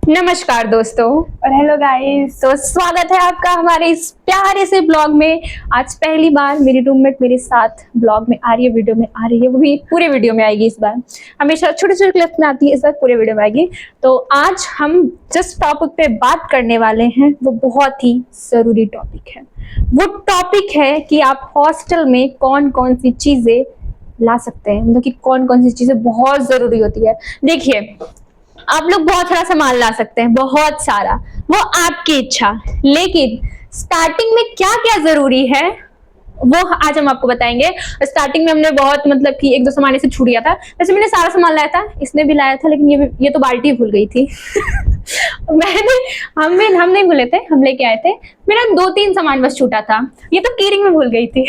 नमस्कार दोस्तों और हेलो गाइस। तो स्वागत है आपका हमारे इस प्यारे से ब्लॉग में। आज पहली बार मेरी रूममेट मेरे साथ ब्लॉग में आ रही है, वीडियो में आ रही है, वो भी पूरे वीडियो में आएगी। इस बार हमेशा छोटे छोटे क्लिप में आती है, इस बार पूरे वीडियो में आएगी। तो आज हम जिस टॉपिक पे बात करने वाले हैं वो बहुत ही जरूरी टॉपिक है। वो टॉपिक है कि आप हॉस्टल में कौन कौन सी चीजें ला सकते हैं, मतलब कि कौन कौन सी चीजें बहुत जरूरी होती है। देखिए, आप लोग बहुत सारा सामान ला सकते हैं, बहुत सारा, वो आपकी इच्छा, लेकिन स्टार्टिंग में क्या क्या जरूरी है वो आज हम आपको बताएंगे। स्टार्टिंग में हमने बहुत मतलब कि एक दो सामान ऐसे छूट गया था। वैसे मैंने सारा सामान लाया था, इसने भी लाया था, लेकिन ये तो बाल्टी भूल गई थी। हम नहीं भूले थे, हम लेके आए थे। मेरा 2-3 सामान बस छूटा था, ये तो कीरिंग में भूल गई थी।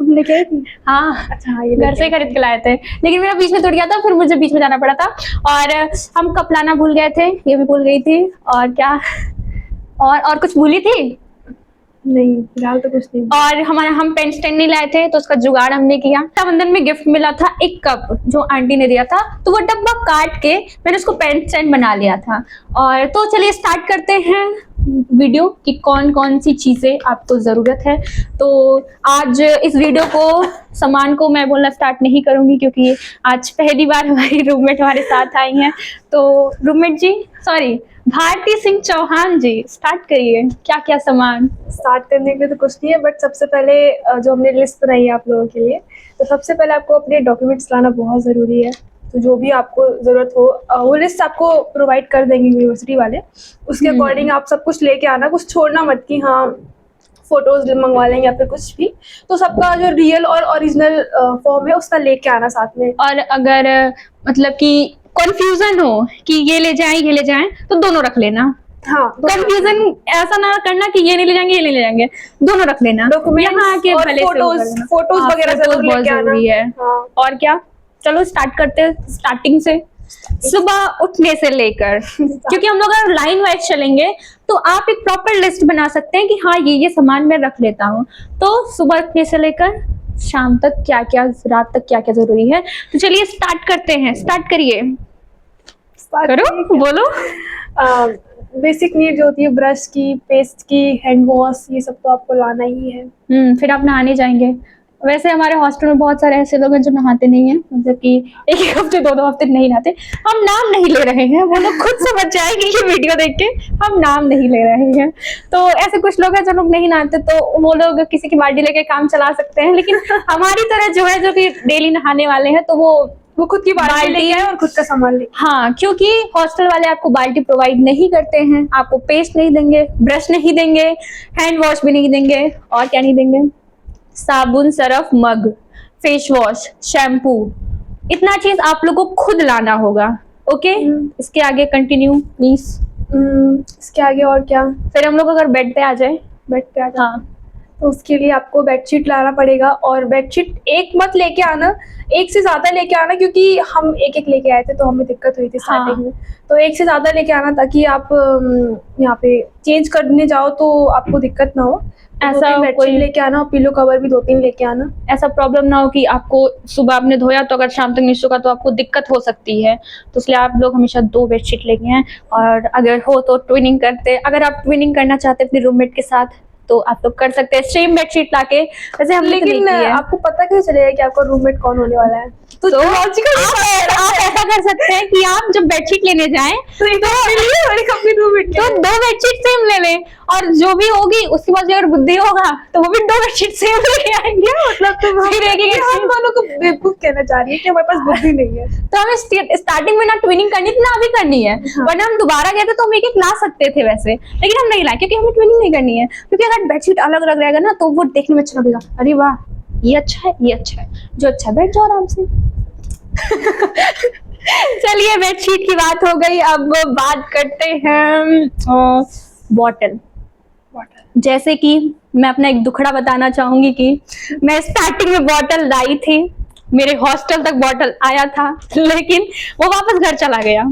तुम लेके आई थी? हाँ, अच्छा हाँ, ये घर से खरीद के लाए थे, लेकिन मेरा बीच में टूट गया था, फिर मुझे बीच में जाना पड़ा था। और हम कप लाना भूल गए थे, ये भी भूल गई थी। और क्या, और कुछ भूली थी? नहीं, फिलहाल तो कुछ नहीं। और हम पेन स्टैंड नहीं लाए थे, तो उसका जुगाड़ हमने किया। रक्षाबंधन में गिफ्ट मिला था एक कप, जो आंटी ने दिया था, तो वो डब्बा काट के मैंने उसको पेन स्टैंड बना लिया था। और तो चलिए स्टार्ट करते हैं वीडियो कि कौन कौन सी चीजें आपको जरूरत है। तो आज इस वीडियो को, सामान को मैं बोलना स्टार्ट नहीं करूंगी, क्योंकि आज पहली बार हमारी रूममेट हमारे साथ आई हैं। तो रूममेट जी, सॉरी, भारती सिंह चौहान जी, स्टार्ट करिए। क्या क्या सामान स्टार्ट करने के लिए तो कुछ नहीं है, बट सबसे पहले जो हमने लिस्ट बनाई है आप लोगों के लिए, तो सबसे पहले आपको अपने डॉक्यूमेंट्स लाना बहुत ज़रूरी है। तो जो भी आपको ज़रूरत हो वो लिस्ट आपको प्रोवाइड कर देंगे यूनिवर्सिटी वाले। उसके अकॉर्डिंग आप सब कुछ लेके आना, कुछ छोड़ना मत कि हाँ फोटोज मंगवा लेंगे या फिर कुछ भी। तो सबका जो रियल और ओरिजिनल फॉर्म है उसका लेके आना साथ में। और अगर मतलब कि कंफ्यूजन हो कि ये ले जाएं तो दोनों रख लेना। हाँ, कंफ्यूजन ऐसा ना करना कि ये नहीं ले जाएंगे, ये नहीं ले जाएंगे, दोनों रख लेना। यहाँ आके भले से फोटोज वगैरह जरूर बहुत लेके आना। जरूरी है। हाँ। और क्या, चलो स्टार्ट करते हैं स्टार्टिंग से। सुबह उठने से लेकर, क्योंकि हम लोग अगर लाइन वाइज चलेंगे तो आप एक प्रॉपर लिस्ट बना सकते हैं कि हाँ ये सामान मैं रख लेता हूँ। तो सुबह उठने से लेकर शाम तक क्या क्या, रात तक क्या क्या जरूरी है। तो चलिए स्टार्ट करते हैं, स्टार्ट करिए, करो, बोलो। बेसिक नीड जो होती है, ब्रश की, पेस्ट की, हैंड वॉश, ये सब तो आपको लाना ही है। फिर आप नहाने जाएंगे। वैसे हमारे हॉस्टल में बहुत सारे ऐसे लोग हैं जो नहाते नहीं हैं, मतलब कि एक हफ्ते 2-2 हफ्ते नहीं नहाते। हम नाम नहीं ले रहे हैं, वो लोग खुद समझ जाएंगे ये वीडियो देख के, हम नाम नहीं ले रहे हैं। तो ऐसे कुछ लोग हैं जो लोग नहीं नहाते, तो वो लोग किसी की बाल्टी लेके काम चला सकते हैं। लेकिन हमारी तरह जो है, जो कि डेली नहाने वाले हैं, तो वो खुद की बाल्टी लेके आए और खुद का सामान लेके। हाँ, क्योंकि हॉस्टल वाले आपको बाल्टी प्रोवाइड नहीं करते हैं, आपको पेस्ट नहीं देंगे, ब्रश नहीं देंगे, हैंड वॉश भी नहीं देंगे, और क्या नहीं देंगे, साबुन, सरफ, मग, फेस वॉश, शैम्पू, इतना चीज आप लोग को खुद लाना होगा। ओके, इसके आगे कंटिन्यू प्लीज। इसके आगे और क्या, फिर हम लोग अगर बेड पे आ जाए, हाँ, तो उसके लिए आपको बेडशीट लाना पड़ेगा। और बेडशीट एक मत लेके आना, एक से ज्यादा लेके आना, क्योंकि हम एक एक लेके आए थे तो हमें दिक्कत हुई थी स्टार्टिंग में। तो एक से ज्यादा लेके आना, ताकि आप यहाँ पे चेंज करने जाओ तो आपको दिक्कत ना हो। ऐसा कोई लेके आना, और पिलो कवर भी 2-3 लेके आना। ऐसा प्रॉब्लम ना हो कि आपको सुबह आपने धोया तो अगर शाम तक नहीं सूखा तो आपको दिक्कत हो सकती है। तो इसलिए आप लोग हमेशा 2 बेडशीट लेके आए। और अगर हो तो ट्विनिंग करते, अगर आप ट्विनिंग करना चाहते हैं अपने रूममेट के साथ तो आप लोग कर सकते हैं, सेम बेडशीट लाके। वैसे हम लेकिन आपको पता कैसे चलेगा कि आपका रूममेट कौन होने वाला है? तो लॉजिकल आप ऐसा कर सकते हैं कि आप जब बेडशीट लेने जाएं तो 2 बेडशीट सेम ले लें, और जो भी होगी उसके बाद अगर बुद्धि होगा तो वो भी 2 बेडशीट सेम लेके आएंगे। मतलब तुम फिर हम दोनों को बेवकूफ कहना चाह रही है कि हमारे पास बुद्धि नहीं है। तो हमें स्टार्टिंग में ना ट्विनिंग करनी थी, ना अभी करनी है। वरना हम दोबारा गए थे तो हम एक ला सकते थे वैसे, लेकिन हम नहीं लाए क्योंकि हमें ट्विनिंग नहीं करनी है। क्योंकि अगर बेडशीट अलग अलग रहेगा ना तो वो देखने में अच्छा लगेगा, अरे वाह ये अच्छा है, ये अच्छा है, जो अच्छा बैठ जाओ आराम से। चलिए बेडशीट की बात हो गई, अब बात करते हैं बॉटल। जैसे कि मैं अपना एक दुखड़ा बताना चाहूंगी कि मैं स्टार्टिंग में बॉटल लाई थी, मेरे हॉस्टल तक बॉटल आया था, लेकिन वो वापस घर चला गया।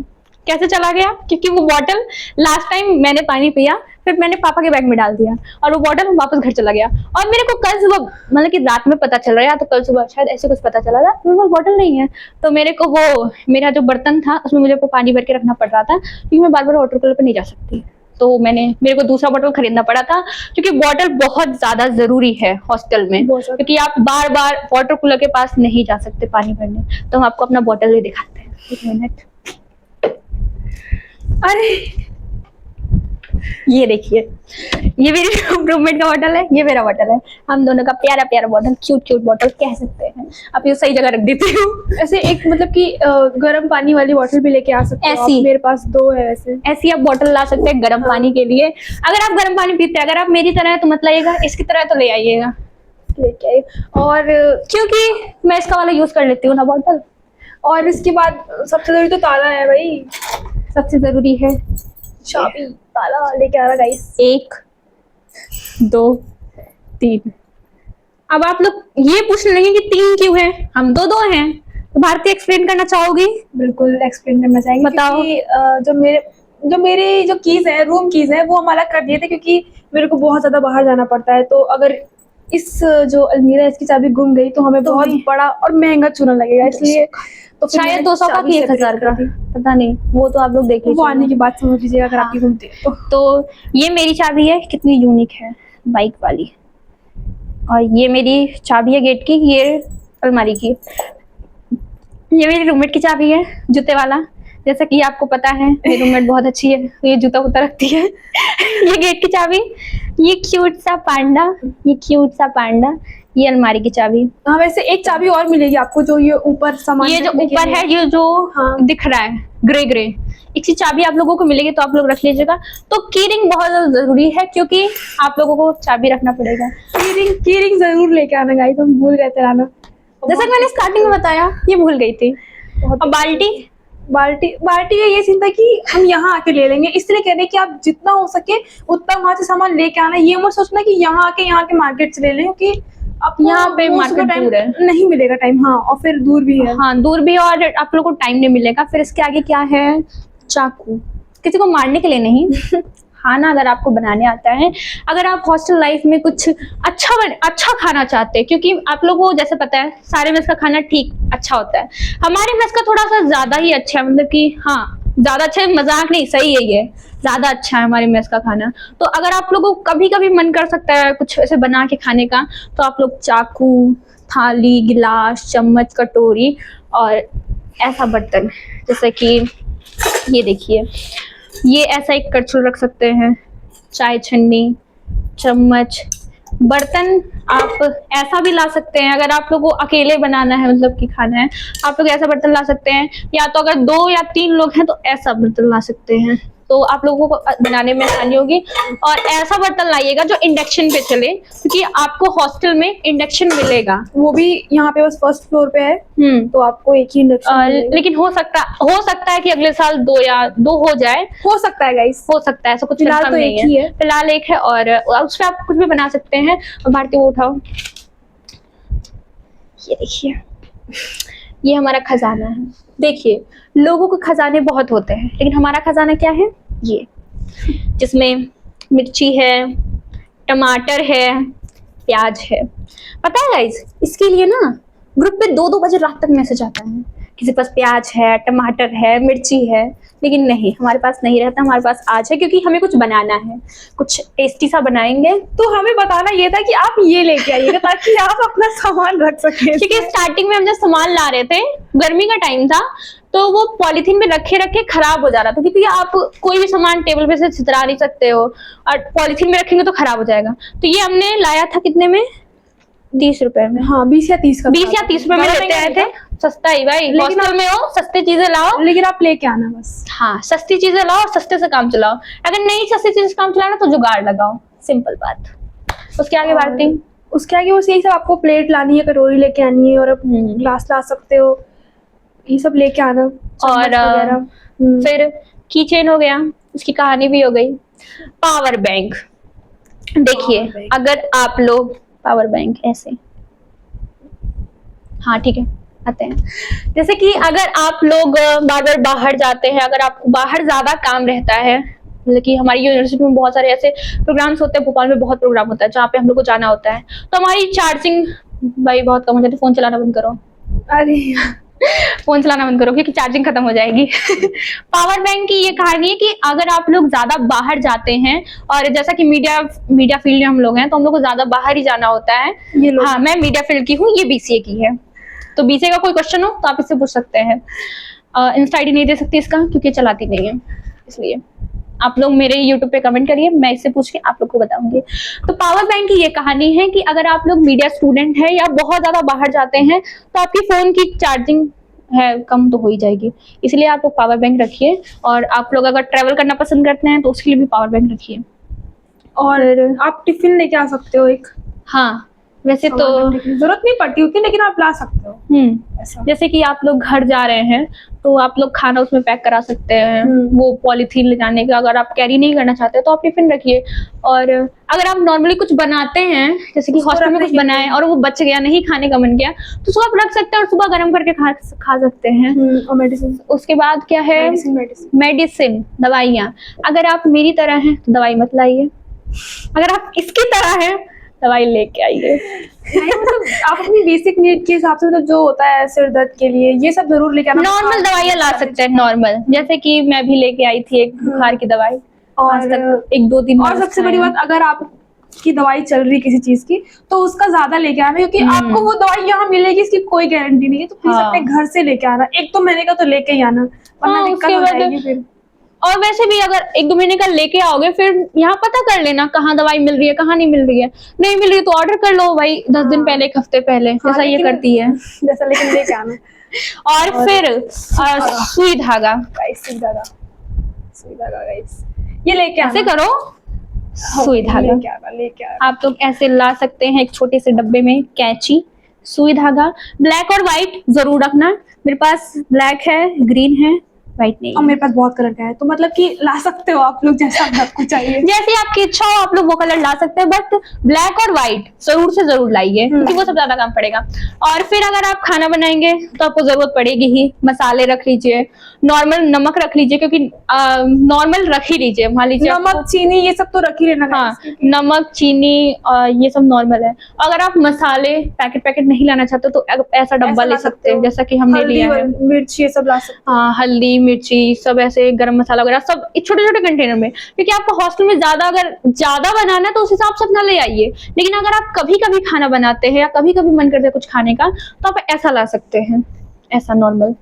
कैसे चला गया? क्योंकि वो बॉटल लास्ट टाइम मैंने पानी पिया, फिर मैंने पापा के बैग में डाल दिया और वो बॉटल वापस घर चला गया। और मेरे को कल सुबह मतलब कि रात में पता चल रहा है, तो कल सुबह शायद ऐसे कुछ पता चला था, मेरे पास बॉटल नहीं है। तो मेरे को वो मेरा जो बर्तन था उसमें मुझे को पानी भर के रखना पड़ रहा था, क्योंकि मैं बार बार वाटर कूलर पे नहीं जा सकती। तो मेरे को दूसरा बॉटल खरीदना पड़ा था, क्योंकि बॉटल बहुत ज्यादा जरूरी है हॉस्टल में, बहुत ज्यादा। क्योंकि आप बार बार वाटर कूलर के पास नहीं जा सकते पानी भरने। तो हम आपको अपना बॉटल ले दिखाते हैं, एक मिनट। अरे ये देखिए, ये मेरी रूममेट का बॉटल है, ये मेरा बॉटल है। हम दोनों का प्यारा प्यारा बॉटल, क्यूट क्यूट बॉटल कह सकते हैं। अब ये सही जगह रख देती हूँ। ऐसे एक मतलब कि गर्म पानी वाली बोतल भी लेके आ सकते हो ऐसी? आप, मेरे पास 2 है ऐसे। ऐसी आप बॉटल ला सकते हैं गर्म पानी के लिए। अगर आप गर्म पानी पीते हैं, अगर आप मेरी तरह है तो मत लाइएगा, इसकी तरह तो ले आइएगा, लेके आई। और क्योंकि मैं इसका वाला यूज कर लेती हूँ ना बॉटल। और इसके बाद सबसे जरूरी तो ताला है भाई, सबसे जरूरी है चाबी। ताला लेके आ रहा गाइस। 1 2 3। अब आप लोग ये पूछने लगे कि 3 क्यों है, हम 2 हैं। तो भारती एक्सप्लेन करना चाहोगी? बिल्कुल एक्सप्लेन करना चाहेंगे। बताओ। क्योंकि जो मेरी जो कीज है, रूम कीज है, वो हम अलग कर दिए थे, क्योंकि मेरे को बहुत ज्यादा बाहर जाना पड़ता है। तो अगर इस जो अलमीरा इसकी चाबी गुम गई तो हमें बहुत बड़ा और महंगा चूना लगेगा, इसलिए तो फिर शायद मैंने 200 का चाबी कि separate 1000 कर का, दी। पता नहीं, वो तो आप लोग देख वो आने लीजिए। की बात समझ लीजिएगा अगर आपकी घूमती है तो। तो ये मेरी चाबी है, कितनी यूनिक है, बाइक वाली। और ये मेरी चाबी है गेट की, ये अलमारी की। ये मेरी रूममेट की चाबी है, जूते वाला। जैसा कि आपको पता है मेरी रूममेट बहुत अच्छी है, ये जूता उता रखती है। ये गेट की चाबी, ये क्यूट सा पांडा, ये अलमारी की चाबी। हाँ, वैसे एक चाबी और मिलेगी आपको, जो ये ऊपर सामान ये जो रखने के ऊपर लिए है, ये जो हाँ। दिख रहा है ग्रे, इसकी चाबी आप लोगों को मिलेगी, तो आप लोग रख लीजिएगा। तो कीरिंग बहुत ज्यादा जरूरी है, क्योंकि आप लोगों को चाबी रखना पड़ेगा। कीरिंग जरूर लेके आना गाइस, हम भूल गए थे लाना। जैसा कि मैंने स्टार्टिंग में बताया, ये भूल गई थी। और बाल्टी का ये सीन था कि हम यहाँ आके ले लेंगे, इसलिए कह रहे हैं कि आप जितना हो सके उतना वहां से सामान लेके आना। ये मत सोचना कि यहाँ के मार्केट से ले लें, क्योंकि आपको यहाँ पे most of the market time दूर है। नहीं मिलेगा टाइम। हाँ, और फिर दूर भी है। हाँ, दूर भी है और आप लोगों को टाइम नहीं मिलेगा। फिर इसके आगे क्या है? चाकू। किसी को मारने के लिए नहीं, खाना अगर आपको बनाने आता है, अगर आप हॉस्टल लाइफ में कुछ अच्छा खाना चाहते हैं, क्योंकि आप लोगों को जैसे पता है सारे मेस का खाना ठीक अच्छा होता है, हमारे मेस का थोड़ा सा ज्यादा ही अच्छा है, मतलब कि हाँ ज्यादा अच्छा है, मजाक नहीं, सही है, ये ज्यादा अच्छा है हमारे मेस का खाना। तो अगर आप लोगों को कभी कभी मन कर सकता है कुछ ऐसे बना के खाने का, तो आप लोग चाकू, थाली, गिलास, चम्मच, कटोरी और ऐसा बर्तन, जैसे कि ये देखिए, ये ऐसा एक करछुल रख सकते हैं, चाय छन्नी, चम्मच, बर्तन आप ऐसा भी ला सकते हैं। अगर आप लोगों को अकेले बनाना है, मतलब कि खाना है, आप लोग ऐसा बर्तन ला सकते हैं, या तो अगर 2 या 3 लोग हैं तो ऐसा बर्तन ला सकते हैं, तो आप लोगों को बनाने में आसानी होगी। और ऐसा बर्तन लाइएगा जो इंडक्शन पे चले, क्योंकि आपको हॉस्टल में इंडक्शन मिलेगा। वो भी यहाँ पे बस फर्स्ट फ्लोर पे है, तो आपको एक ही इंडक्शन लेकिन हो सकता है कि अगले साल 2 हो जाए, हो सकता है गाइस, हो सकता है, ऐसा कुछ फिलहाल confirm तो नहीं एक ही है। फिलहाल एक है, और उस पर आप कुछ भी बना सकते हैं। और भारती वो उठाओ, ये देखिए, ये हमारा खजाना है। देखिए, लोगों के खजाने बहुत होते हैं, लेकिन हमारा खजाना क्या है? ये, जिसमें मिर्ची है, टमाटर है, प्याज है। पता है गाइस, इसके लिए ना ग्रुप पे 2-2 बजे रात तक मैसेज आता है, किसी पास प्याज है, टमाटर है, मिर्ची है, लेकिन नहीं, हमारे पास नहीं रहता। हमारे पास आज है, क्योंकि हमें कुछ बनाना है, कुछ टेस्टी सा बनाएंगे। तो हमें बताना ये था कि आप ये लेके आइएगा, ताकि आप अपना सामान रख सकें। क्योंकि स्टार्टिंग में हम जब सामान ला रहे थे, गर्मी का टाइम था, तो वो पॉलीथीन में रखे रखे खराब हो जा रहा था, क्योंकि आप कोई भी सामान टेबल पे से छितरा नहीं सकते हो, और पॉलीथीन में रखेंगे तो खराब हो जाएगा। तो ये हमने लाया था कितने में? 30 रुपए में। हाँ, 20 या 30 का 20 या 30 रुपए में लेते आए थे। सस्ता ही भाई, लेकिन हॉस्टल में हो, सस्ती चीजें लाओ। लेकिन आप लेके आना बस। हाँ, सस्ती चीजें लाओ और सस्ते से काम चलाओ। अगर नहीं सस्ती चीज से काम चलाना तो जुगाड़ लगाओ, सिंपल बात। उसके आगे भारती, उसके आगे बस यही सब, आपको प्लेट लानी है, कटोरी लेके आनी है, और आप ग्लास ला सकते हो, ये सब लेके आना। और फिर कीचेन हो गया, उसकी कहानी भी हो गई। पावर बैंक, देखिए, अगर आप लोग पावर बैंक ऐसे, हाँ ठीक है, आते हैं। जैसे कि अगर आप लोग बार बार बाहर जाते हैं, अगर आपको बाहर ज्यादा काम रहता है, मतलब कि हमारी यूनिवर्सिटी में बहुत सारे ऐसे प्रोग्राम्स होते हैं, भोपाल में बहुत प्रोग्राम होता है जहाँ पे हम लोग को जाना होता है, तो हमारी चार्जिंग भाई बहुत कम हो जाती है। फोन चलाना बंद करो, अरे फोन चलाना बंद करो क्योंकि चार्जिंग खत्म हो जाएगी। पावर बैंक की ये कहानी है कि अगर आप लोग ज्यादा बाहर जाते हैं, और जैसा कि मीडिया फील्ड में हम लोग हैं, तो हम लोग को ज्यादा बाहर ही जाना होता है। ये लोग हाँ, मैं मीडिया फील्ड की हूँ, ये बीसीए की है, तो बीसीए का कोई क्वेश्चन हो तो आप इससे पूछ सकते हैं। इंस्टा आईडी नहीं दे सकती इसका क्योंकि चलाती नहीं है, इसलिए आप लोग मेरे यूट्यूब पे कमेंट करिए, मैं इससे पूछ के आप लोग को बताऊंगी। तो पावर बैंक की ये कहानी है कि अगर आप लोग मीडिया स्टूडेंट है या बहुत ज्यादा बाहर जाते हैं, तो आपकी फोन की चार्जिंग है कम तो हो ही जाएगी, इसलिए आप लोग पावर बैंक रखिए। और आप लोग अगर ट्रेवल करना पसंद करते हैं तो उसके लिए भी पावर बैंक रखिए। और आप टिफिन लेके आ सकते हो एक, हाँ, वैसे तो जरूरत नहीं पड़ती उतनी, लेकिन आप ला सकते हो ऐसा। जैसे कि आप लोग घर जा रहे हैं तो आप लोग खाना उसमें पैक करा सकते हैं, वो पॉलीथीन ले जाने का अगर आप कैरी नहीं करना चाहते तो आप टिफिन रखिए। और अगर आप नॉर्मली कुछ बनाते हैं, जैसे कि हॉस्टल में कुछ बनाए और वो बच गया, नहीं खाने का मन गया, तो उसको आप रख सकते हैं और सुबह गर्म करके खा सकते हैं। और मेडिसिन, उसके बाद क्या है, मेडिसिन, दवाइयाँ। अगर आप मेरी तरह हैं तो दवाई मत लाइए, अगर आप इसकी तरह हैं दवाई लेके आइए। मतलब आप अपनी बेसिक नीड के हिसाब से, मतलब जो होता है सिर दर्द के लिए ये सब जरूर लेके आना। नॉर्मल दवाइयाँ ला सकते हैं, नॉर्मल, जैसे कि मैं भी लेके आई थी एक बुखार की दवाई, आज तक 1-2 दिन। और सबसे बड़ी बात, अगर आप की दवाई चल रही है किसी चीज की, तो उसका ज्यादा लेके आना, क्योंकि आपको वो दवाई यहाँ मिलेगी इसकी कोई गारंटी नहीं है, तो प्लीज अपने घर से लेके आना। 1-2 महीने का तो लेके ही आना, वरना दिक्कत हो जाएगी फिर। और वैसे भी अगर 1-2 महीने का लेके आओगे, फिर यहाँ पता कर लेना कहाँ दवाई मिल रही है, कहाँ नहीं मिल रही है। नहीं मिल रही तो ऑर्डर कर लो भाई 10 दिन पहले, 1 हफ्ते पहले, जैसा ये करती है जैसा, लेकिन लेके आना। और फिर सुई धागा, सुई धागा गाइस, ये लेके आना। ऐसे करो, सुई धागा लेके आना। आप लोग ऐसे ला सकते हैं, एक छोटे से डब्बे में कैंची, सुई धागा, ब्लैक और व्हाइट जरूर रखना। मेरे पास ब्लैक है, ग्रीन है, व्हाइट नहीं। और मेरे पास बहुत कलर का है, तो मतलब कि ला सकते हो आप लोग जैसा आपको चाहिए, जैसे आपकी इच्छा हो आप लोग वो कलर ला सकते हैं, बट ब्लैक और व्हाइट जरूर से जरूर लाइए क्योंकि वो सब ज्यादा काम पड़ेगा। और फिर अगर आप खाना बनाएंगे तो आपको जरूरत पड़ेगी ही, मसाले रख लीजिए, नॉर्मल नमक रख लीजिए, क्योंकि नॉर्मल रख ही लीजिए, मान लीजिए नमक चीनी ये सब तो रख ही लेना। हाँ, नमक चीनी ये सब नॉर्मल है। अगर आप मसाले पैकेट नहीं लाना चाहते तो ऐसा डब्बा ले सकते हैं, जैसा कि हमने लिया है। मिर्च ये सब ला सकते हैं। हाँ, हल्दी मिर्ची सब, ऐसे गरम मसाला वगैरह सब छोटे छोटे कंटेनर में, क्योंकि आपको हॉस्टल में अगर ज्यादा बनाना है तो उस हिसाब से अपना ले आइए। लेकिन अगर आप कभी कभी खाना बनाते हैं या कभी कभी मन करता है कुछ खाने का, तो आप ऐसा ला सकते हैं, ऐसा नॉर्मल।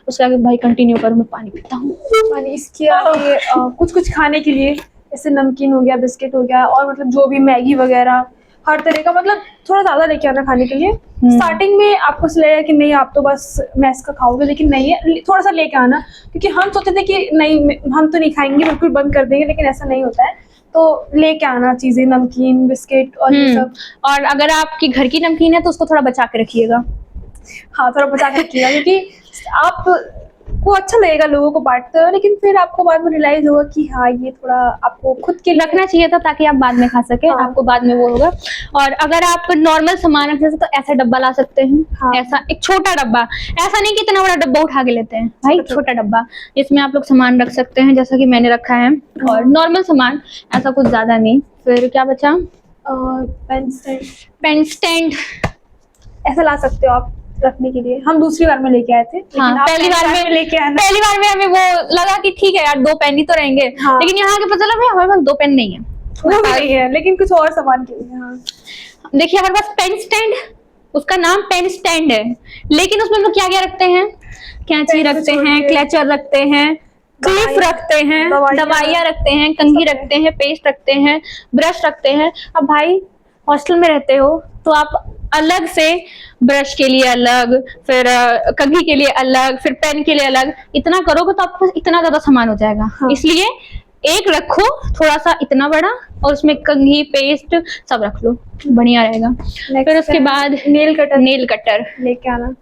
उसके आगे भाई कंटिन्यू करो, मैं पानी पीता हूँ। पानी इसके आगे कुछ खाने के लिए, जैसे नमकीन हो गया, बिस्किट हो गया, और मतलब जो भी मैगी वगैरह हर तरह का, मतलब थोड़ा ज्यादा लेके आना खाने के लिए। स्टार्टिंग में आपको लगेगा कि नहीं आप तो बस मैस का खाओगे, लेकिन नहीं है, थोड़ा सा लेके आना, क्योंकि हम सोचते थे कि नहीं हम तो नहीं खाएंगे, बिल्कुल बंद कर देंगे, लेकिन ऐसा नहीं होता है। तो लेके आना चीजें, नमकीन, बिस्किट और ये सब। और अगर आपकी घर की नमकीन है तो उसको थोड़ा बचा के रखिएगा। हाँ, थोड़ा बचा के रखिएगा, क्योंकि आप को अच्छा लगेगा लोगों को बांटते हो, लेकिन फिर आपको बाद में रियलाइज होगा कि हाँ ये थोड़ा आपको खुद के रखना चाहिए था ताकि आप बाद में खा सके। हाँ। आपको बाद में वो होगा। और अगर आप नॉर्मल सामान रखते हैं तो ऐसा डब्बा ला सकते हैं। हाँ। ऐसा एक छोटा डब्बा, ऐसा नहीं कि इतना बड़ा डब्बा उठा के लेते हैं भाई, छोटा डब्बा, इसमें आप लोग सामान रख सकते हैं जैसा कि मैंने रखा है। और नॉर्मल सामान, ऐसा कुछ ज्यादा नहीं। फिर क्या बचा, पेन स्टैंड ऐसा ला सकते हो आप रखने के लिए। हम दूसरी बार में लेके आए थे, लेकिन हाँ, पहली बार में हमें वो लगा कि ठीक है यार 2 पेन ही तो रहेंगे। हाँ। लेकिन यहाँ के पता चला भाई हमारे पास 2 पेन नहीं है, वो भी नहीं है, लेकिन कुछ और सामान के लिए। हाँ। देखिए हमारे पास पेन स्टैंड, उसका नाम पेन स्टैंड है, लेकिन उसमें हम लोग क्या क्या रखते हैं, कैंची रखते हैं, क्लेचर रखते हैं, क्लिप रखते हैं, दवाइयाँ रखते हैं, कंघी रखते हैं, पेस्ट रखते हैं, ब्रश रखते हैं। अब भाई हॉस्टल में रहते हो तो आप अलग से ब्रश के लिए अलग, फिर कंघी के लिए अलग, फिर पेन के लिए अलग, इतना करोगे तो आपको इतना ज्यादा सामान हो जाएगा। हाँ। इसलिए एक रखो थोड़ा सा इतना बड़ा, और उसमें कंघी, पेस्ट सब रख लो, बढ़िया रहेगा। फिर उसके बाद नेल कटर लेके आना।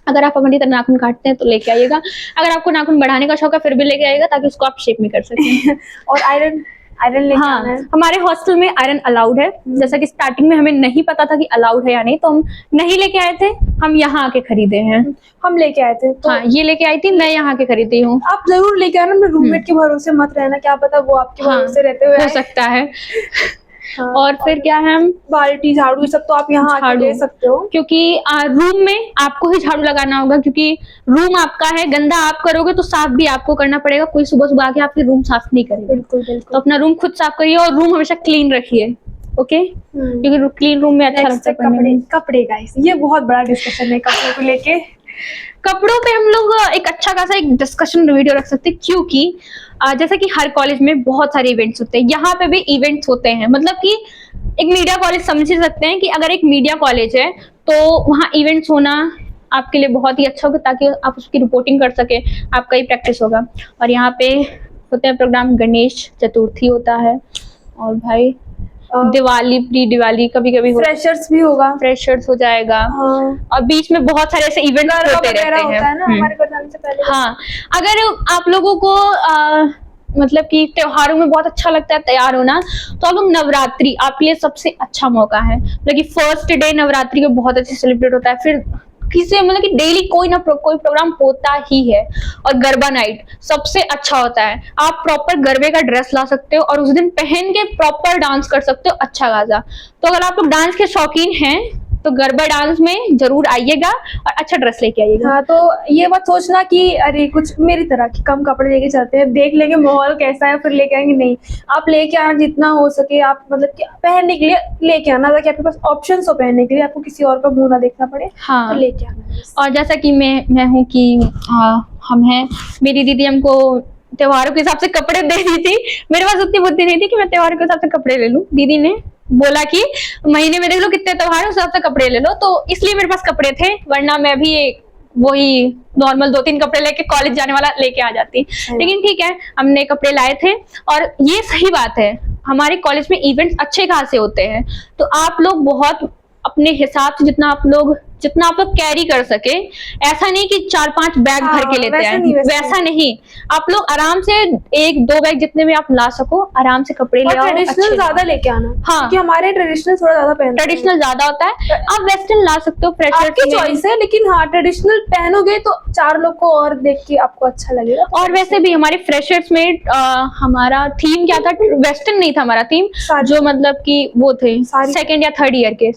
अगर आप हमारी तरह नाखून काटते हैं तो लेके आइएगा। अगर आपको नाखून बढ़ाने का शौक है फिर भी लेके आइएगा, ताकि उसको आप शेप में कर सकें। और आयरन आयरन लेके हाँ, आना है। हमारे हॉस्टल में आयरन अलाउड है। जैसा कि स्टार्टिंग में हमें नहीं पता था कि अलाउड है या नहीं, तो हम नहीं लेके आए थे, हम यहाँ आके खरीदे हैं। हम लेके आए थे तो हाँ, ये लेके आई थी, मैं यहाँ के खरीदी हूँ। आप जरूर लेके आना, अपने रूममेट के भरोसे मत रहना, क्या पता वो आपके हाँ, भरोसे रहते हुए हो आए। सकता है। हाँ, और फिर क्या है, बाल्टी झाड़ू ये सब तो आप यहाँ आके झाड़ू, ले सकते हो। क्योंकि रूम में आपको ही झाड़ू लगाना होगा, क्योंकि रूम आपका है, गंदा आप करोगे तो साफ भी आपको करना पड़ेगा। कोई सुबह सुबह आके आपके रूम साफ नहीं करेगा। बिल्कुल तो बिल्कुल। अपना रूम खुद साफ करिए और रूम हमेशा क्लीन रखिए, ओके? क्योंकि क्लीन रूम में अच्छा नेक्स्ट लगता है है पढ़ने कपड़े। में। कपड़े गाइस, ये बहुत बड़ा डिस्कशन है कपड़ों को लेके। कपड़ों पे हम लोग एक अच्छा खासा एक डिस्कशन वीडियो रख सकते हैं, क्योंकि जैसे कि हर कॉलेज में बहुत सारे इवेंट्स होते हैं, यहाँ पे भी इवेंट्स होते हैं। मतलब कि एक मीडिया कॉलेज समझ ही सकते हैं कि अगर एक मीडिया कॉलेज है तो वहाँ इवेंट्स होना आपके लिए बहुत ही अच्छा होगा, ताकि आप उसकी रिपोर्टिंग कर सके, आपका ही प्रैक्टिस होगा। और यहाँ पे होते हैं प्रोग्राम, गणेश चतुर्थी होता है, और भाई दिवाली, प्री दिवाली कभी कभी फ्रेशर्स भी होगा, फ्रेशर्स हो जाएगा। हाँ। और बीच में बहुत सारे ऐसे इवेंट्स गरबा होते वगैरह रहते होता है ना हैं। हमारे घर जाने से पहले। हाँ, अगर आप लोगों को मतलब कि त्योहारों में बहुत अच्छा लगता है तैयार होना, तो आप लोग नवरात्रि आपके लिए सबसे अच्छा मौका है। मतलब कि फर्स्ट डे नवरात्रि को बहुत अच्छे सेलिब्रेट होता है, फिर किसी मतलब कि डेली कोई ना कोई प्रोग्राम होता ही है। और गरबा नाइट सबसे अच्छा होता है, आप प्रॉपर गरबे का ड्रेस ला सकते हो और उस दिन पहन के प्रॉपर डांस कर सकते हो अच्छा खासा। तो अगर आप लोग डांस के शौकीन हैं तो गरबा डांस में जरूर आइएगा और अच्छा ड्रेस लेके आइएगा। हाँ, तो ये मत सोचना कि अरे कुछ मेरी तरह कि कम कपड़े लेके चलते हैं, देख लेंगे माहौल कैसा है फिर लेके आएंगे। नहीं, आप लेके आना जितना हो सके, आप मतलब कि पहनने के लिए लेके आना, ताकि आपके पास ऑप्शंस हो पहनने के लिए, आपको किसी और का मुंह ना देखना पड़े। हाँ, तो लेके आना। और जैसा कि मैं हूँ कि हम हैं, मेरी दीदी हमको त्योहारों के हिसाब से कपड़े दे दी थी। मेरे पास उतनी बुद्धि नहीं थी कि मैं त्योहारों के हिसाब से कपड़े ले लूं। दीदी ने बोला कि महीने में देख लो कितने त्योहार है, उस हिसाब से कपड़े ले लो, तो इसलिए मेरे पास कपड़े थे, वरना मैं भी वही नॉर्मल 2-3 कपड़े लेके कॉलेज जाने वाला लेके आ जाती। लेकिन ठीक है, हमने कपड़े लाए थे। और ये सही बात है, हमारे कॉलेज में इवेंट्स अच्छे खासे होते हैं, तो आप लोग बहुत अपने हिसाब से जितना आप लोग कैरी कर सके, ऐसा नहीं कि 4-5 बैग भर के लेते हैं, वैसा नहीं। आप लोग आराम से 1-2 बैग जितने भी आप ला सको, आराम से कपड़े ले आओ। ट्रेडिशनल ज्यादा लेके आना, हाँ, क्योंकि हमारे ट्रेडिशनल थोड़ा ज्यादा पहनते हैं। ट्रेडिशनल ज्यादा होता है, आप वेस्टर्न ला सकते हो, फ्रेशर्स आपकी चॉइस है, लेकिन हाँ ट्रेडिशनल पहनोगे तो 4 लोग को और देख के आपको अच्छा लगेगा। और वैसे भी हमारे फ्रेशर्स में हमारा थीम क्या था, वेस्टर्न नहीं था हमारा थीम, जो मतलब कि वो थे सेकेंड या थर्ड ईयर के।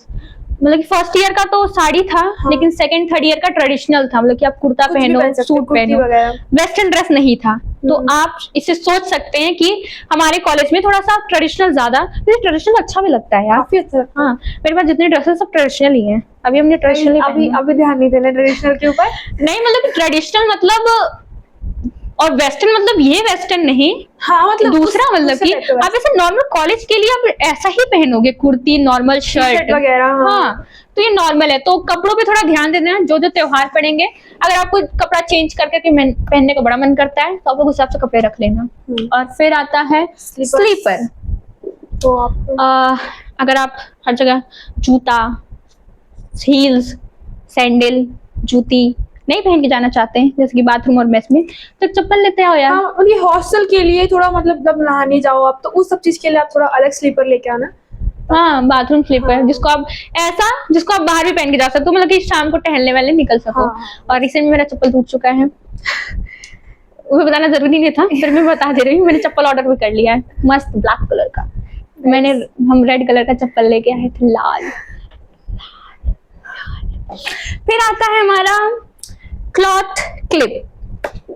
मतलब कि फर्स्ट ईयर का तो साड़ी था, हाँ। लेकिन सेकंड थर्ड ईयर का ट्रेडिशनल था, मतलब कि आप कुर्ता पहनो, सूट पहनो, वेस्टर्न ड्रेस नहीं था। तो आप इसे सोच सकते हैं कि हमारे कॉलेज में थोड़ा सा ट्रेडिशनल ज्यादा, मुझे ट्रेडिशनल अच्छा भी लगता है यार, काफी अच्छा। हाँ, मेरे पास जितने ड्रेसेस सब ट्रेडिशनल ही हैं। अभी हमने ट्रेडिशनल अभी ध्यान नहीं देना ट्रेडिशनल के ऊपर। नहीं, मतलब ट्रेडिशनल मतलब, और वेस्टर्न मतलब ये वेस्टर्न नहीं, हाँ, मतलब दूसरा मतलब कि आप ऐसे नॉर्मल कॉलेज के लिए आप ऐसा ही पहनोगे, कुर्ती, नॉर्मल शर्ट वगैरह। हाँ, तो ये नॉर्मल है। तो कपड़ों पे थोड़ा ध्यान दे देना, जो त्योहार पड़ेंगे, अगर आपको कपड़ा चेंज करके पहनने का बड़ा मन करता है तो आप लोग उस हिसाब से कपड़े रख लेना। और फिर आता है स्लीपर। तो आप अगर आप हर जगह जूता, हील्स, सैंडल, जूती नहीं पहन के जाना चाहते हैं, जैसे कि बाथरूम और मेस में, तो चप्पल लेते आओ यार। हाँ, ये हॉस्टल के लिए थोड़ा मतलब जब नहाने जाओ आप, तो उस सब चीज के लिए आप थोड़ा अलग स्लीपर लेके आना। हाँ, बाथरूम स्लीपर, हाँ। जिसको आप बाहर भी पहन के जा सकते हो, मतलब कि शाम को टहलने वाले निकल सको। हाँ। और रिसेंट में मेरा चप्पल टूट चुका है, वो बताना जरूरी नहीं था, फिर मैं बता दे रही हूँ, मैंने चप्पल ऑर्डर भी कर लिया है, मस्त ब्लैक कलर का। हम रेड कलर का चप्पल लेके आए थे, लाल। फिर आता है हमारा क्लॉथ क्लिप।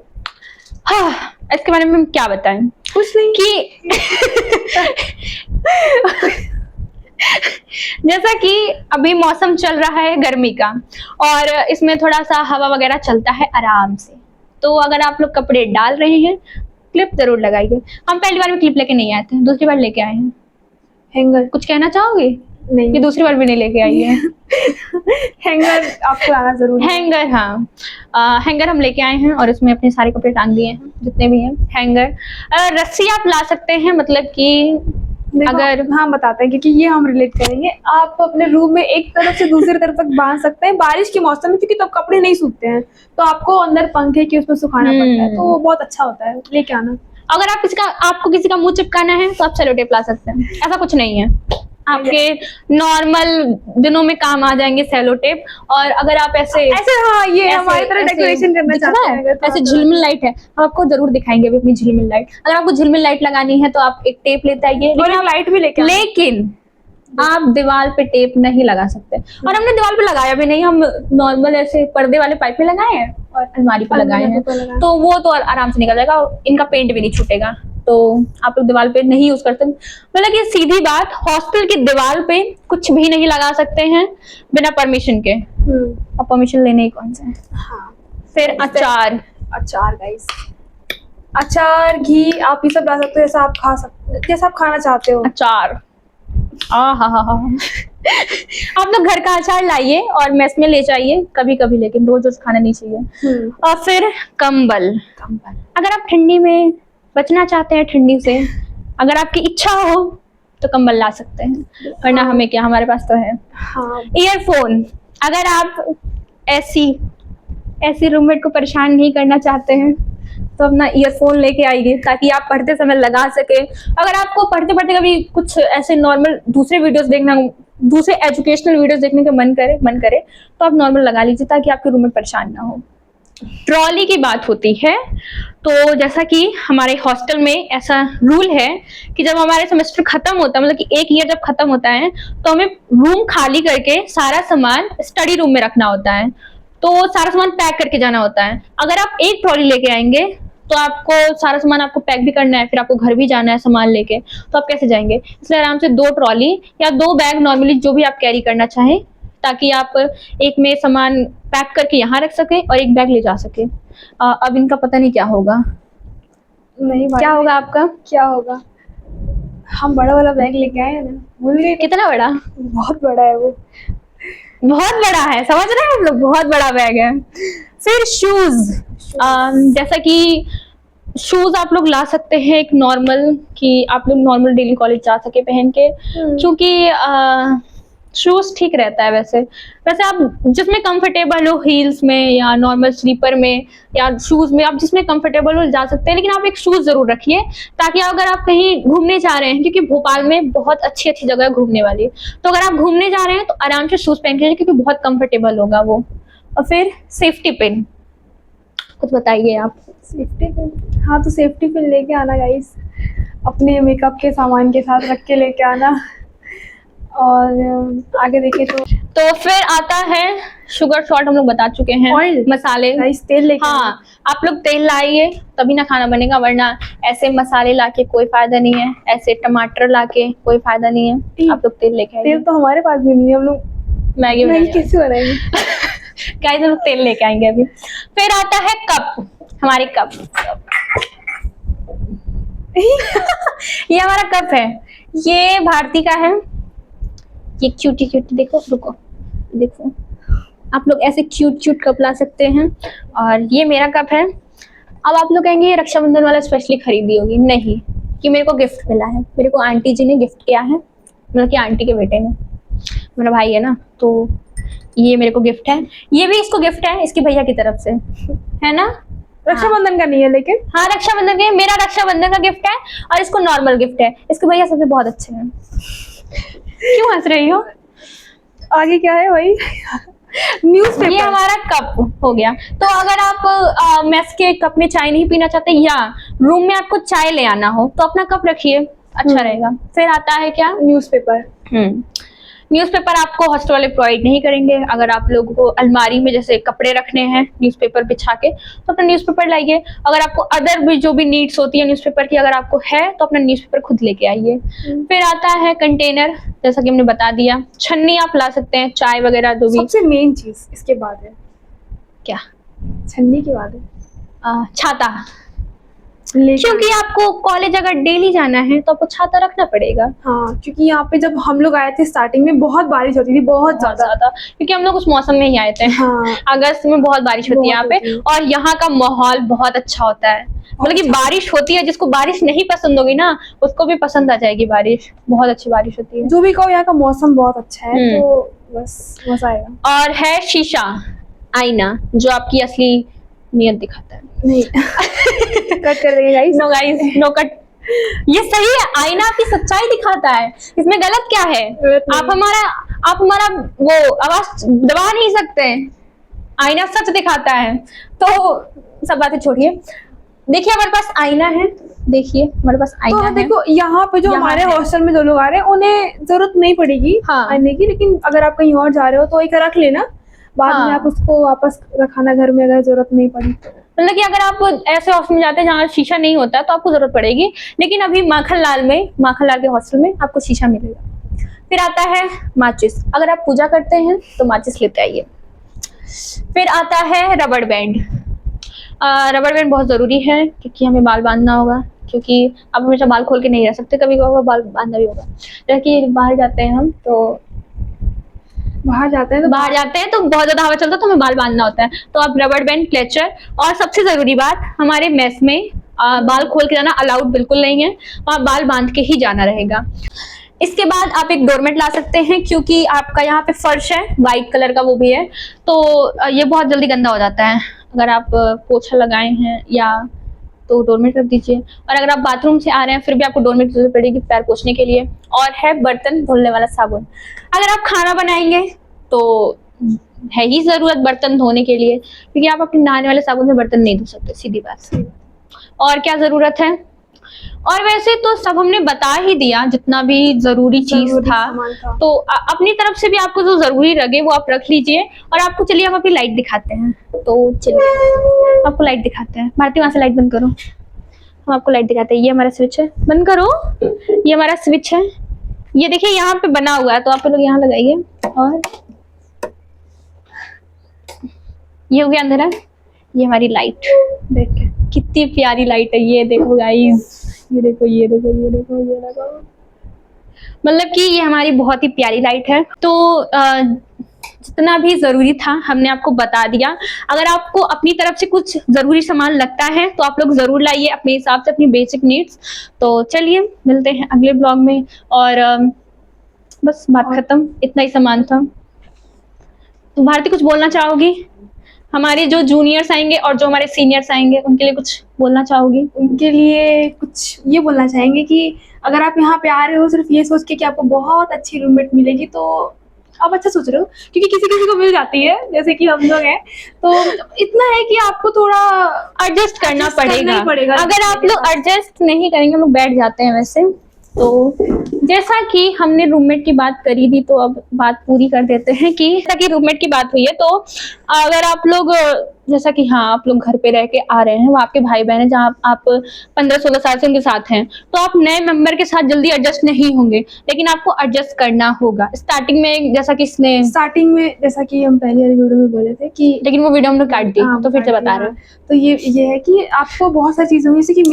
हाँ, इसके बारे में हम क्या बताएं, कुछ नहीं कि जैसा कि अभी मौसम चल रहा है गर्मी का, और इसमें थोड़ा सा हवा वगैरह चलता है आराम से, तो अगर आप लोग कपड़े डाल रहे हैं, क्लिप जरूर लगाइए। हम पहली बार में क्लिप लेके नहीं आए थे, दूसरी बार लेके आए हैं। हैंगर कुछ कहना चाहोगे? नहीं, ये दूसरी बार भी नहीं लेके आई है। हैंगर आपको लाना जरूरी है। हैंगर, हाँ, हैंगर हम लेके आए हैं और इसमें अपने सारे कपड़े टांग दिए हैं जितने भी हैं। हैंगर, रस्सी आप ला सकते हैं, मतलब कि अगर हाँ बताते हैं, क्योंकि ये हम रिलेट करेंगे। आप अपने रूम में एक तरफ से दूसरी तरफ तक बांध सकते हैं बारिश के मौसम में, क्योंकि तब कपड़े नहीं सूखते हैं, तो आपको अंदर पंखे की उसमें सुखाना पड़ता है, तो वो बहुत अच्छा होता है, लेके आना। अगर आप आपको किसी का मुंह चिपकाना है तो आप सेलो टेप ला सकते हैं, ऐसा कुछ नहीं है। आपके नॉर्मल दिनों में काम आ जाएंगे सेलो टेप। और अगर आप ऐसे हाँ, ये हमारी तरह डेकोरेशन करना दिख रहा चाहते हैं है, अगर तो ऐसे आप- झिलमिल लाइट है, हम आपको जरूर दिखाएंगे अभी अपनी झिलमिल लाइट। अगर आपको झिलमिल लाइट लगानी है तो आप एक टेप लेते आइए, और एक लाइट भी लेके आना। लेकिन आप दीवार पे टेप नहीं लगा सकते। और हमने दीवार पे लगाया भी नहीं, हम नॉर्मल ऐसे पर्दे वाले पाइप में लगाए हैं और अलमारी पे लगाए हैं, तो वो तो आराम से निकल जाएगा और इनका पेंट भी नहीं छूटेगा। तो आप लोग दीवार पे नहीं यूज करते। मतलब कि सीधी बात, हॉस्टल की दीवार पे कुछ भी नहीं लगा सकते हैं बिना परमिशन के। और परमिशन लेने ही कौन सा है। हाँ। फिर अचार, अचार गाइस, अचार, घी, आप ये सब ला सकते हो, जैसा आप खा सकते, जैसा आप खाना चाहते हो। अचार आप लोग घर का अचार लाइए और मेस में ले जाइए कभी कभी, लेकिन रोज रोज खाना नहीं चाहिए। और फिर कंबल, अगर आप ठंडी में बचना चाहते हैं ठंडी से, अगर आपकी इच्छा हो तो कंबल ला सकते हैं, वरना हमें क्या, हमारे पास तो है। हाँ। ईयरफोन, अगर आप ऐसी रूममेट को परेशान नहीं करना चाहते हैं तो अपना ईयरफोन लेके आइए ताकि आप पढ़ते समय लगा सके। अगर आपको पढ़ते पढ़ते कभी कुछ ऐसे नॉर्मल दूसरे वीडियोस देखना, दूसरे एजुकेशनल वीडियोस देखने का मन करे तो आप नॉर्मल लगा लीजिए ताकि आपके रूममेट परेशान ना हो। ट्रॉली की बात होती है तो जैसा कि हमारे हॉस्टल में ऐसा रूल है कि जब हमारे सेमेस्टर खत्म होता है, मतलब कि एक ईयर जब खत्म होता है, तो हमें रूम खाली करके सारा सामान स्टडी रूम में रखना होता है, तो सारा सामान पैक करके जाना होता है। अगर आप एक ट्रॉली लेके आएंगे तो आपको सारा सामान आपको पैक भी करना है, फिर आपको घर भी जाना है सामान लेके, तो आप कैसे जाएंगे। इसलिए आराम से 2 ट्रॉली या 2 बैग नॉर्मली जो भी आप कैरी करना चाहें, ताकि आप एक में सामान पैक करके यहाँ रख सके और एक बैग ले जा सके। अब इनका पता नहीं क्या होगा। नहीं भाई, क्या होगा आपका? क्या होगा? हम बड़ा वाला बैग लेके आए हैं ना, भूल गए। कितना बड़ा? बहुत बड़ा है वो, बहुत बड़ा है, समझ रहे हैं हम लोग, बहुत बड़ा बैग है। फिर शूज, जैसा कि शूज आप लोग ला सकते हैं एक नॉर्मल, कि आप लोग नॉर्मल डेली कॉलेज जा सके पहन के, क्योंकि शूज ठीक रहता है। वैसे आप जिसमें कंफर्टेबल हो, हील्स में या नॉर्मल स्लीपर में या शूज में, आप जिसमें कंफर्टेबल हो जा सकते हैं, लेकिन आप एक शूज जरूर रखिए ताकि अगर आप कहीं घूमने जा रहे हैं, क्योंकि भोपाल में बहुत अच्छी अच्छी जगह है घूमने वाली, तो अगर आप घूमने जा रहे हैं तो आराम से शूज पहन के जाइए क्योंकि बहुत कंफर्टेबल होगा वो। और फिर सेफ्टी पिन, कुछ बताइए आप। सेफ्टी पिन, हाँ तो सेफ्टी पिन लेके आना गाइस, अपने मेकअप के सामान के साथ रख के लेके आना। और आगे देखें तो फिर आता है शुगर शॉट, हम लोग बता चुके हैं। ऑयल, मसाले, गाइस तेल लेके हाँ आप लोग तेल लाइए तभी ना खाना बनेगा, वरना ऐसे मसाले लाके कोई फायदा नहीं है, ऐसे टमाटर लाके कोई फायदा नहीं है। आप लोग तेल लेके आइए। तेल तो हमारे पास भी नहीं है, हम लोग मैगी कैसे बनाएंगे। गाइस हम लोग तेल लेके आएंगे अभी। फिर आता है कप, हमारे कप ये हमारा कप है, ये भारती का है। ये क्यूटी देखो, रुको देखो, आप लोग ऐसे क्यूट कप ला सकते हैं। और ये मेरा कप है। अब आप लोग कहेंगे ये रक्षाबंधन वाला स्पेशली खरीदी होगी, नहीं, कि मेरे को गिफ्ट मिला है, मेरे को आंटी जी ने गिफ्ट किया है, मतलब कि आंटी के बेटे ने, मेरा भाई है ना, तो ये मेरे को गिफ्ट है। ये भी इसको गिफ्ट है इसके भैया की तरफ से, है ना। रक्षाबंधन का नहीं है लेकिन, हाँ रक्षाबंधन के, मेरा रक्षाबंधन का गिफ्ट है और इसको नॉर्मल गिफ्ट है। इसके भैया सबसे बहुत अच्छे हैं। क्यों हंस रही हो? आगे क्या है भाई? न्यूज़पेपर, ये हमारा कप हो गया। तो अगर आप मेस के कप में चाय नहीं पीना चाहते या रूम में आपको चाय ले आना हो तो अपना कप रखिए, अच्छा रहेगा। फिर आता है क्या? न्यूज़पेपर। न्यूज़पेपर आपको हॉस्टल वाले प्रोवाइड नहीं करेंगे। अगर आप लोगों को अलमारी में जैसे कपड़े रखने हैं न्यूज़पेपर बिछा के, तो अपना न्यूज़पेपर लाइए। अगर आपको अदर भी जो भी नीड्स होती है न्यूज़पेपर की, अगर आपको है तो अपना न्यूज़पेपर खुद लेके आइए। फिर आता है कंटेनर, जैसा कि हमने बता दिया। छन्नी आप ला सकते हैं, चाय वगैरह जो भी। सबसे मेन चीज इसके बाद है क्या? छन्नी के बाद है छाता, क्योंकि आपको कॉलेज अगर डेली जाना है तो आपको छाता रखना पड़ेगा। हाँ, क्योंकि यहाँ पे जब हम लोग आए थे स्टार्टिंग में बहुत बारिश होती थी, बहुत ज्यादा, क्योंकि हम लोग उस मौसम में ही आए थे। हाँ, अगस्त में बहुत बारिश होती है यहाँ पे, और यहाँ का माहौल बहुत अच्छा होता है। मतलब कि बारिश होती है, जिसको बारिश नहीं पसंद होगी ना उसको भी पसंद आ जाएगी बारिश, बहुत अच्छी बारिश होती है। जो भी कहो यहाँ का मौसम बहुत अच्छा है, तो बस मजा आएगा। और है शीशा, आईना, जो आपकी असली नियत दिखाता है। नहीं कट कर देंगे guys. No guys, no cut. ये सही है, आईना आपकी सच्चाई दिखाता है, इसमें गलत क्या है? गलत नहीं। आप हमारा वो आवाज दबा नहीं सकते, आईना सच दिखाता है। तो सब बातें छोड़िए, देखिए हमारे पास आईना है, देखिए हमारे पास आईना तो है। देखो यहाँ पे जो यहाँ हमारे है। हॉस्टल में जो लोग आ रहे हैं उन्हें जरूरत नहीं पड़ेगी हाँ। आने की, लेकिन अगर आप कहीं और जा रहे हो तो एक रख लेना, बाद में हाँ। आप उसको वापस रखाना घर में अगर जरूरत नहीं पड़ी। मतलब कि अगर आप ऐसे हॉस्टल में जाते हैं जहाँ शीशा नहीं होता तो आपको जरूरत पड़ेगी, लेकिन अभी माखनलाल के हॉस्टल में आपको शीशा मिलेगा। फिर आता है माचिस, अगर आप पूजा करते हैं तो माचिस लेते आइए। फिर आता है रबड़ बैंड। रबड़ बैंड बहुत जरूरी है क्योंकि हमें बाल बांधना होगा, क्योंकि आप हमेशा बाल खोल के नहीं रह सकते, कभी कभी बाल बांधना भी होगा। जैसे कि बाहर जाते हैं हम तो बाहर जाते हैं तो बहुत ज्यादा हवा चलता है तो हमें बाल बांधना होता है, तो आप रबड़ बैंड, क्लेचर, और सबसे जरूरी बात, हमारे मेस में बाल खोल के जाना अलाउड बिल्कुल नहीं है, वहाँ बाल बांध के ही जाना रहेगा। इसके बाद आप एक डोरमेट ला सकते हैं, क्योंकि आपका यहाँ पे फर्श है व्हाइट कलर का, वो भी है, तो ये बहुत जल्दी गंदा हो जाता है। अगर आप पोछा लगाए हैं या तो डोरमेट रख दीजिए, और अगर आप बाथरूम से आ रहे हैं फिर भी आपको डोरमेट की जरूरत पड़ेगी पैर पोछने के लिए। और है बर्तन धुलने वाला साबुन, अगर आप खाना बनाएंगे तो है ही जरूरत बर्तन धोने के लिए, क्योंकि आप अपने नहाने वाले साबुन से बर्तन नहीं धो सकते, सीधी बात। और क्या जरूरत है? और वैसे तो सब हमने बता ही दिया, जितना भी जरूरी चीज था। तो अपनी तरफ से भी आपको जो जरूरी लगे वो आप रख लीजिए। और आपको चलिए हम अपनी लाइट दिखाते हैं, तो चलिए आपको लाइट दिखाते हैं। भारती वहां से लाइट बंद करो, हम आपको लाइट दिखाते हैं। ये हमारा स्विच है, बंद करो, ये हमारा स्विच है, ये देखिए यहाँ पे बना हुआ है, तो आप लोग यहाँ लगाइए। और ये हो गया अंधेरा, ये हमारी लाइट, देखिए कितनी प्यारी लाइट है, ये देखो गाइस, ये देखो, ये देखो, ये देखो, ये देखो, मतलब कि ये हमारी बहुत ही प्यारी लाइट है। तो जितना भी जरूरी था हमने आपको बता दिया। अगर आपको अपनी तरफ से कुछ जरूरी सामान लगता है तो आप लोग जरूर लाइए अपने हिसाब से, अपनी बेसिक नीड्स। तो चलिए मिलते हैं अगले ब्लॉग में, और बस बात खत्म, इतना ही सामान था। तो भारती कुछ बोलना चाहोगी? हमारे जो जूनियर्स आएंगे और जो हमारे सीनियर्स आएंगे उनके लिए कुछ बोलना चाहोगी? उनके लिए कुछ ये बोलना चाहेंगे कि अगर आप यहाँ पे आ रहे हो सिर्फ ये सोच के कि आपको बहुत अच्छी रूममेट मिलेगी, तो आप अच्छा सोच रहे हो, क्योंकि किसी किसी को मिल जाती है, जैसे कि हम लोग हैं। तो इतना है कि आपको थोड़ा एडजस्ट करना ही पड़ेगा। अगर आप लोग एडजस्ट नहीं करेंगे, हम लोग बैठ जाते हैं वैसे। तो जैसा कि हमने रूममेट की बात करी थी, तो अब बात पूरी कर देते हैं कि जैसा कि रूममेट की बात हुई है, तो अगर आप लोग जैसा कि हाँ आप लोग घर पे रह के आ रहे हैं, वो आपके भाई बहन है जहाँ आप 15-16 साल से उनके साथ हैं, तो आप नए मेंबर के साथ जल्दी एडजस्ट नहीं होंगे, लेकिन आपको एडजस्ट करना होगा स्टार्टिंग में। जैसा कि इसने स्टार्टिंग में, जैसा कि हम पहले वाली वीडियो में बोले थे कि, लेकिन वो वीडियो हमने काट दी, तो फिर से बता रहे हैं। तो ये है कि आपको बहुत सारी चीजें होंगी, जैसे कि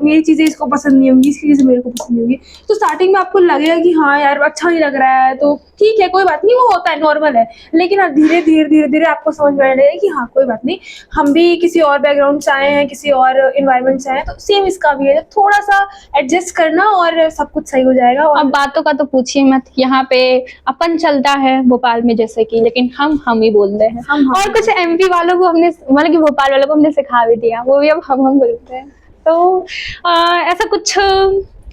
मेरी चीजें इसको पसंद नहीं होंगी, इसकी चीजें मेरे को पसंद नहीं होंगी। तो स्टार्टिंग में आपको लगेगा कि हाँ यार अच्छा नहीं लग रहा है, तो ठीक है, कोई बात नहीं, वो होता है, नॉर्मल है। लेकिन अब धीरे धीरे आपको समझ में आने लगेगा कि हाँ कोई बात नहीं, हम भी किसी और बैकग्राउंड से आए हैं, किसी और इन्वायरमेंट से आए हैं, तो सेम इसका भी है, थोड़ा सा एडजस्ट करना और सब कुछ सही हो जाएगा। और अब बातों का तो पूछिए मत, यहाँ पे अपन चलता है भोपाल में जैसे कि, लेकिन हम ही बोलते हैं। और कुछ एमपी वालों को हमने, मतलब कि भोपाल वालों को हमने सिखा भी दिया, वो भी अब हम बोलते हैं। तो ऐसा कुछ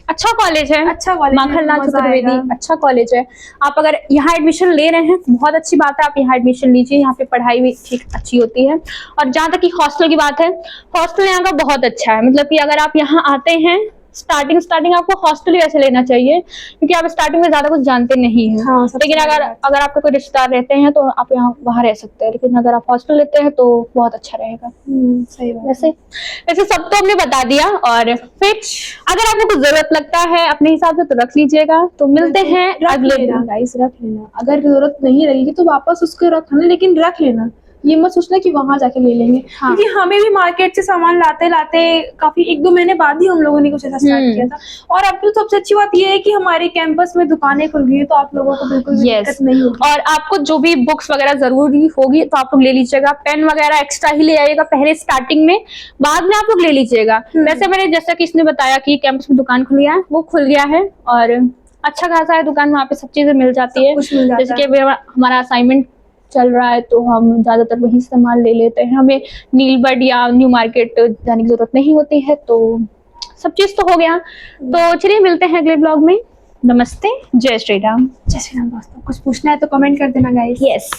अच्छा कॉलेज है, अच्छा कॉलेज, माखनलाल चतुर्वेदी अच्छा कॉलेज है। आप अगर यहाँ एडमिशन ले रहे हैं तो बहुत अच्छी बात है, आप यहाँ एडमिशन लीजिए, यहाँ पे पढ़ाई भी ठीक अच्छी होती है। और जहाँ तक कि हॉस्टल की बात है, हॉस्टल यहाँ का बहुत अच्छा है, मतलब कि अगर आप यहाँ आते हैं स्टार्टिंग आपको हॉस्टल ही ऐसे लेना चाहिए, क्योंकि आप स्टार्टिंग में ज्यादा कुछ जानते नहीं हैं। हाँ, लेकिन अगर आपके कोई रिश्तेदार रहते हैं तो आप यहाँ वहाँ रह सकते हैं, लेकिन अगर आप हॉस्टल लेते हैं तो बहुत अच्छा रहेगा। सही बात। वैसे सब तो हमने बता दिया। और फिर अगर आपको कुछ जरूरत लगता है अपने हिसाब से तो रख लीजिएगा। तो मिलते हैं अगले दिन। गाइस रख लेना, अगर जरूरत नहीं लगेगी तो वापस उसको रखना, लेकिन रख लेना, ये मत सोचना कि वहां जाके ले लेंगे। हाँ। क्योंकि हमें भी मार्केट से सामान लाते लाते काफी 1-2 महीने बाद ही हम लोगों ने कुछ ऐसा स्टार्ट किया था। और अब तो सबसे अच्छी बात ये है कि हमारे कैंपस में दुकानें खुल गई है, तो आप लोगों को बिल्कुल दिक्कत नहीं होगी। और आपको जो भी बुक्स वगैरह जरूरी होगी तो आप लोग ले लीजिएगा, पेन वगैरह एक्स्ट्रा ही ले आइएगा पहले स्टार्टिंग में, बाद में आप लोग ले लीजिएगा। वैसे मैंने जैसा कि इसने बताया कि कैंपस में दुकान खुल गया है, वो खुल गया है और अच्छा खासा है दुकान, वहाँ पे सब चीजें मिल जाती है। जैसे कि हमारा असाइनमेंट चल रहा है तो हम ज़्यादातर वही सामान ले लेते हैं, हमें नीलबर्ड या न्यू मार्केट जाने की ज़रूरत नहीं होती है। तो सब चीज़ तो हो गया, तो चलिए मिलते हैं अगले ब्लॉग में। नमस्ते, जय श्री राम। जय श्री राम दोस्तों, कुछ पूछना है तो कमेंट कर देना गाइस। यस।